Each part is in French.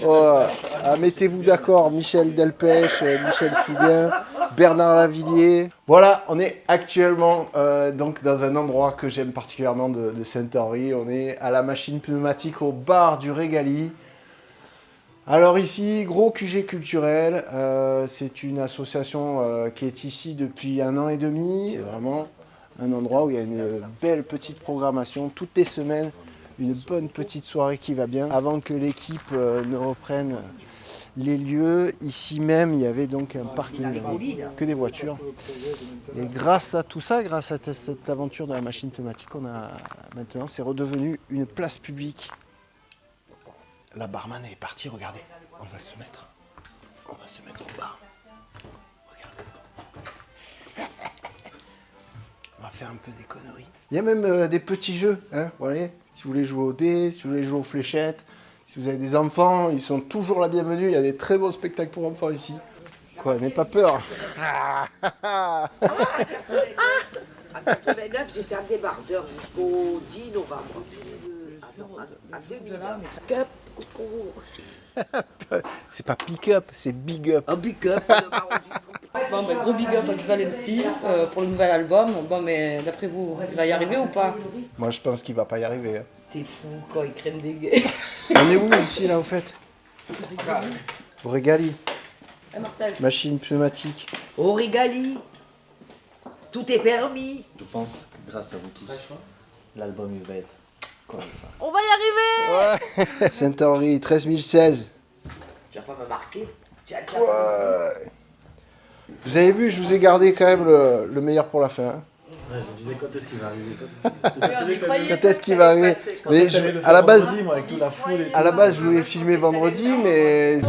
Oh, ah, mettez-vous d'accord, Michel Delpech, Michel Fugain, Bernard Lavillier. Voilà, on est actuellement donc dans un endroit que j'aime particulièrement de Saint-Henri. On est à la machine pneumatique au bar du Régali. Alors ici, gros QG culturel, c'est une association qui est ici depuis 1 an et demi. C'est vraiment un endroit où il y a une belle petite programmation toutes les semaines. Une bonne petite soirée qui va bien. Avant que l'équipe ne reprenne les lieux, ici même, il y avait donc un parking, il n'y avait que des voitures. Et grâce à tout ça, grâce à cette aventure de la machine pneumatique, maintenant, c'est redevenu une place publique. La barman est partie, regardez. On va se mettre au bar. Regardez. On va faire un peu des conneries. Il y a même des petits jeux, hein, vous voyez. Si vous voulez jouer au dés, si vous voulez jouer aux fléchettes, si vous avez des enfants, ils sont toujours la bienvenue. Il y a des très bons spectacles pour enfants ici. Quoi, n'aie pas peur. En 89, j'étais un débardeur jusqu'au 10 novembre. À 2000. Cup, C'est pas pick-up, c'est big up. un big up. Bon, ben, gros big up à Duval MC pour le nouvel album. Bon, mais d'après vous, il va y arriver ou pas? Moi, je pense qu'il va pas y arriver. Hein. T'es fou quand il crème des gays. On est où ici, là, au fait? Au Régali. Ah, Marcel. Machine pneumatique. Au Régali, tout est permis. Je pense que grâce à vous tous, l'album il va être comme ça. On va y arriver. Ouais. Saint-Henri, 13016. Tu vas pas me marquer. Ouais. Vous avez vu, je vous ai gardé quand même le meilleur pour la fin. Hein. Ouais, je me disais quand est-ce qu'il va arriver. Quand est-ce qu'il va arriver? Mais à la base, avec toute la foule et tout. à la base, je voulais filmer vendredi, mais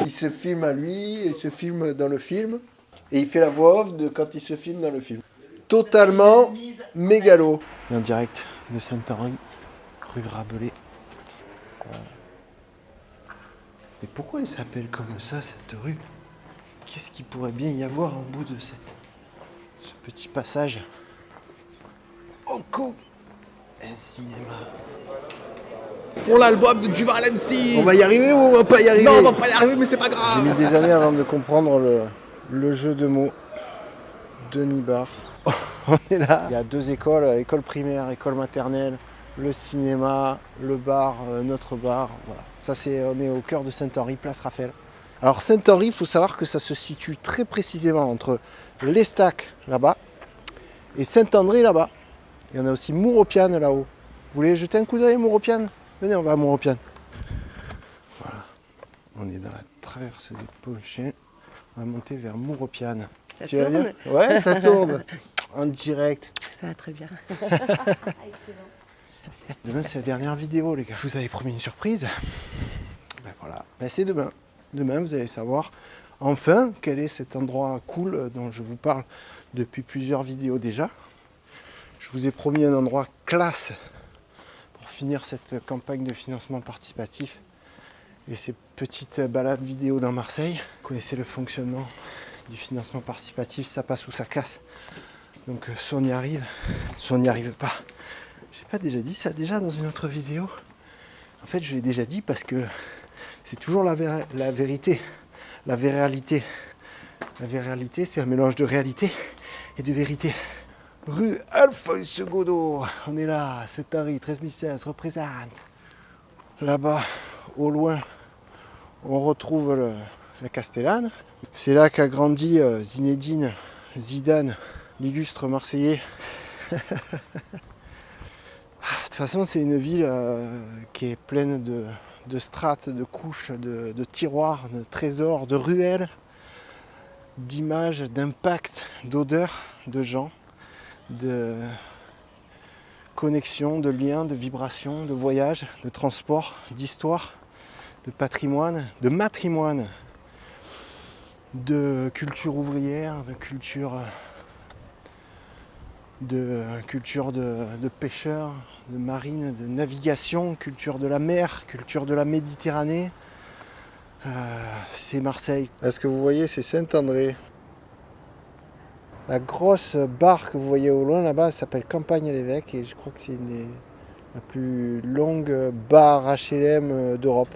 il se filme à lui, il se filme dans le film, et il fait la voix off de quand il se filme dans le film. Totalement mégalo. En direct de Saint-Henri, rue Rabelais. Mais pourquoi elle s'appelle comme ça, cette rue? Qu'est-ce qu'il pourrait bien y avoir au bout de ce petit passage? Oko, un cinéma. Pour l'album de Duval MC. On va y arriver ou on va pas y arriver? Non, on va pas y arriver, mais c'est pas J'ai grave. mis des années avant de comprendre le jeu de mots. Denis Bar. On est là. Il y a 2 écoles, école primaire, école maternelle, le cinéma, le bar, notre bar. Voilà. Ça, on est au cœur de Saint-Henri, place Raphaël. Alors Saint-Henri, il faut savoir que ça se situe très précisément entre l'Estac là-bas et Saint-André là-bas. Et on a aussi Mouropiane là-haut. Vous voulez jeter un coup d'œil à Mouropiane? Venez, on va à Mouropiane. Voilà. On est dans la traverse des Pochets. On va monter vers Mouropiane. Ça Tu vas tourne? bien? Ouais, ça tourne. En direct. Ça va très bien. Demain, c'est la dernière vidéo, les gars. Je vous avais promis une surprise. Ben voilà. Ben, c'est demain. Demain, vous allez savoir enfin quel est cet endroit cool dont je vous parle depuis plusieurs vidéos déjà. Je vous ai promis un endroit classe pour finir cette campagne de financement participatif et ces petites balades vidéo dans Marseille. Vous connaissez le fonctionnement du financement participatif, ça passe ou ça casse. Donc soit on y arrive, soit on n'y arrive pas. J'ai pas déjà dit ça déjà dans une autre vidéo? En fait, je l'ai déjà dit parce que c'est toujours la vérité, la véralité. La véralité, c'est un mélange de réalité et de vérité. Rue Alphonse Godot, on est là, Saint-Henri, 13016, représente. Là-bas, au loin, on retrouve la Castellane. C'est là qu'a grandi Zinedine Zidane, l'illustre Marseillais. De toute façon, c'est une ville qui est pleine de strates, de couches, de tiroirs, de trésors, de ruelles, d'images, d'impacts, d'odeurs, de gens, de connexions, de liens, de vibrations, de voyages, de transports, d'histoire, de patrimoine, de matrimoine, de culture ouvrière, de culture de pêcheurs, de marine, de navigation, culture de la mer, culture de la Méditerranée. C'est Marseille. Est-ce que vous voyez, c'est Saint-André. La grosse barre que vous voyez au loin là-bas, elle s'appelle Campagne-l'Évêque et je crois que c'est une La plus longue barre HLM d'Europe.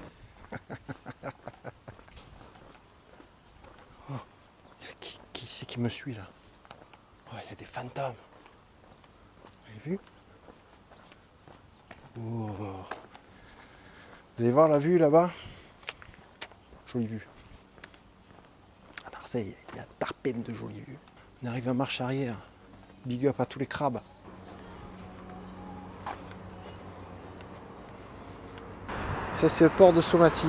Oh, qui c'est qui me suit là? Oh, il y a des fantômes. Vous avez vu? Oh. Vous allez voir la vue là-bas? Jolie vue. À Marseille, il y a tarpine de jolies vues. On arrive à marche arrière. Big up à tous les crabes. Ça c'est le port de Somati.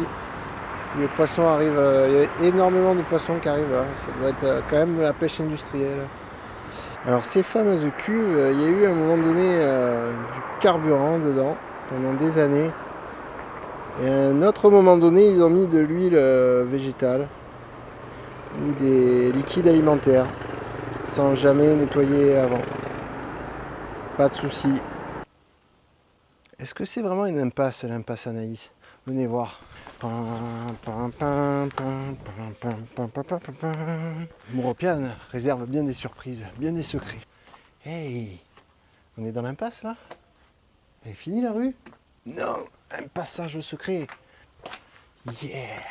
Les poissons arrivent, il y a énormément de poissons qui arrivent là. Ça doit être quand même de la pêche industrielle. Alors ces fameuses cuves, il y a eu à un moment donné du carburant dedans pendant des années. Et à un autre moment donné, ils ont mis de l'huile végétale ou des liquides alimentaires sans jamais nettoyer avant. Pas de souci. Est-ce que c'est vraiment une impasse, l'impasse Anaïs? Venez voir. Mouropiane réserve bien des surprises, bien des secrets. Hey, on est dans l'impasse là? Elle est finie la rue? Non, un passage secret. Yeah.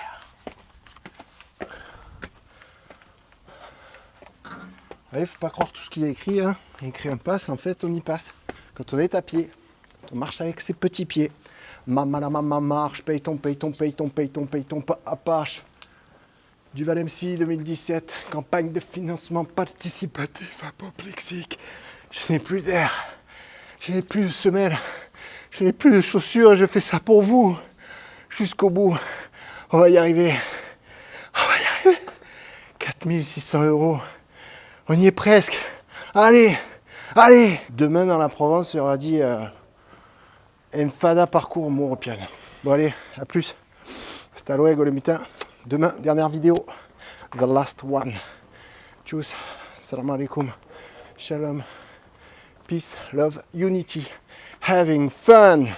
Il faut pas croire tout ce qu'il y a écrit. Hein. Il y a écrit impasse, en fait on y passe. Quand on est à pied, on marche avec ses petits pieds. Maman la maman marche, paye ton Apache. Du Valemcy 2017, campagne de financement participatif apoplexique. Je n'ai plus d'air, je n'ai plus de semelles, je n'ai plus de chaussures, je fais ça pour vous. Jusqu'au bout, on va y arriver. On va y arriver. 4600 €. On y est presque. Allez, allez. Demain dans la Provence, il y aura dit Enfada parcours Mouropiane. Bon allez, à plus. Hasta luego les mutins. Demain, dernière vidéo. The last one. Tchuss. Salam alaikum. Shalom. Peace, love, unity. Having fun.